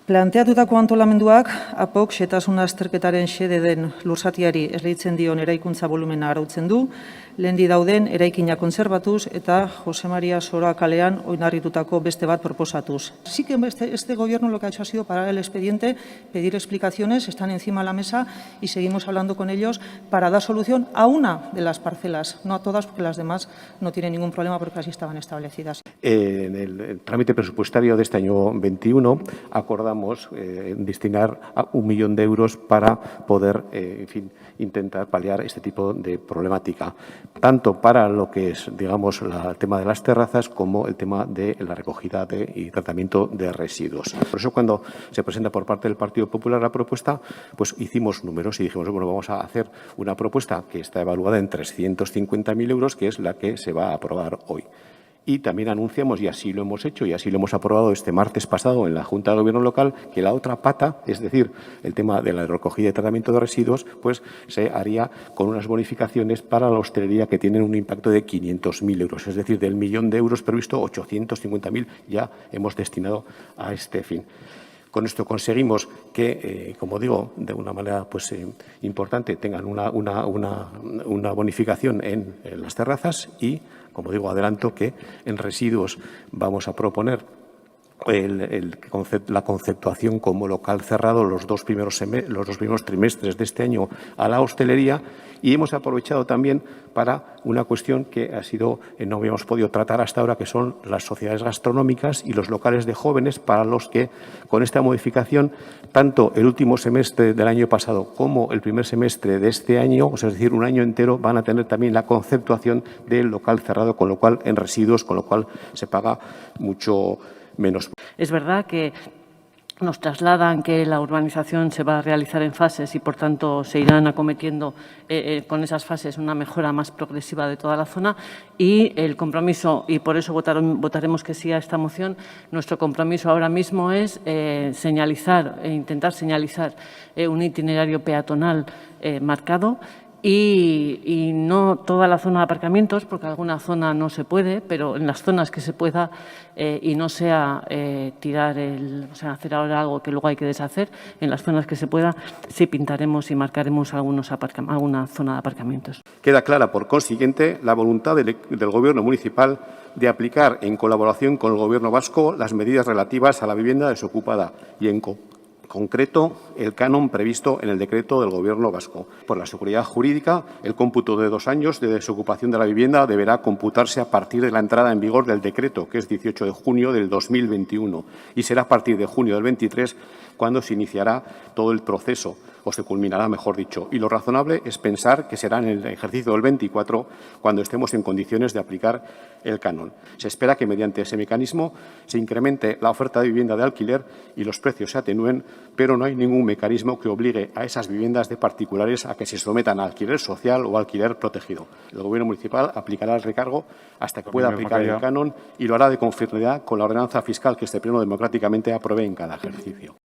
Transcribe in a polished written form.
Planteatutako antolamenduak APOK xehetasun azterketaren xede den lurzatiari esleitzen dion eraikuntza volumena arautzen du, lehendi dauden eraikina kontserbatuz eta Jose Maria Soroa kalean oinarritutako beste bat proposatuz. Sí que este gobierno lo que ha hecho ha sido parar el expediente, pedir explicaciones, están encima de la mesa y seguimos hablando con ellos para dar solución a una de las parcelas, no a todas porque las demás no tienen ningún problema porque así estaban establecidas. En el trámite presupuestario de este año 21 acordamos destinar a 1 millón de euros para poder, intentar paliar este tipo de problemática, tanto para lo que es, digamos, el tema de las terrazas como el tema de la recogida y tratamiento de residuos. Por eso, cuando se presenta por parte del Partido Popular la propuesta, pues hicimos números y dijimos, bueno, vamos a hacer una propuesta que está evaluada en 350.000 euros, que es la que se va a aprobar hoy. Y también anunciamos, y así lo hemos hecho, y así lo hemos aprobado este martes pasado en la Junta de Gobierno local, que la otra pata, es decir, el tema de la recogida y tratamiento de residuos, pues se haría con unas bonificaciones para la hostelería que tienen un impacto de 500.000 euros. Es decir, del 1 millón de euros previsto, 850.000 ya hemos destinado a este fin. Con esto conseguimos que, como digo, de una manera pues, importante tengan una bonificación en las terrazas y, como digo, adelanto que en residuos vamos a proponer la conceptuación como local cerrado los dos primeros trimestres de este año a la hostelería, y hemos aprovechado también para una cuestión que no habíamos podido tratar hasta ahora, que son las sociedades gastronómicas y los locales de jóvenes, para los que con esta modificación tanto el último semestre del año pasado como el primer semestre de este año, es decir, un año entero, van a tener también la conceptuación del local cerrado, con lo cual en residuos, con lo cual se paga mucho menos. Es verdad que nos trasladan que la urbanización se va a realizar en fases y, por tanto, se irán acometiendo con esas fases una mejora más progresiva de toda la zona, y el compromiso, y por eso votaremos que sí a esta moción, nuestro compromiso ahora mismo es intentar señalizar un itinerario peatonal marcado, y no toda la zona de aparcamientos, porque alguna zona no se puede, pero en las zonas que se pueda y no sea hacer ahora algo que luego hay que deshacer, en las zonas que se pueda sí pintaremos y marcaremos alguna zona de aparcamientos. Queda clara, por consiguiente, la voluntad del Gobierno municipal de aplicar, en colaboración con el Gobierno vasco, las medidas relativas a la vivienda desocupada y, en concreto, el canon previsto en el decreto del Gobierno vasco. Por la seguridad jurídica, el cómputo de 2 años de desocupación de la vivienda deberá computarse a partir de la entrada en vigor del decreto, que es 18 de junio del 2021, y será a partir de junio del 23 cuando se iniciará todo el proceso, o se culminará, mejor dicho. Y lo razonable es pensar que será en el ejercicio del 24 cuando estemos en condiciones de aplicar el canon. Se espera que mediante ese mecanismo se incremente la oferta de vivienda de alquiler y los precios se atenúen, pero no hay ningún mecanismo que obligue a esas viviendas de particulares a que se sometan a alquiler social o alquiler protegido. El Gobierno municipal aplicará el recargo hasta que pueda aplicar el canon, y lo hará de conformidad con la ordenanza fiscal que este Pleno democráticamente apruebe en cada ejercicio.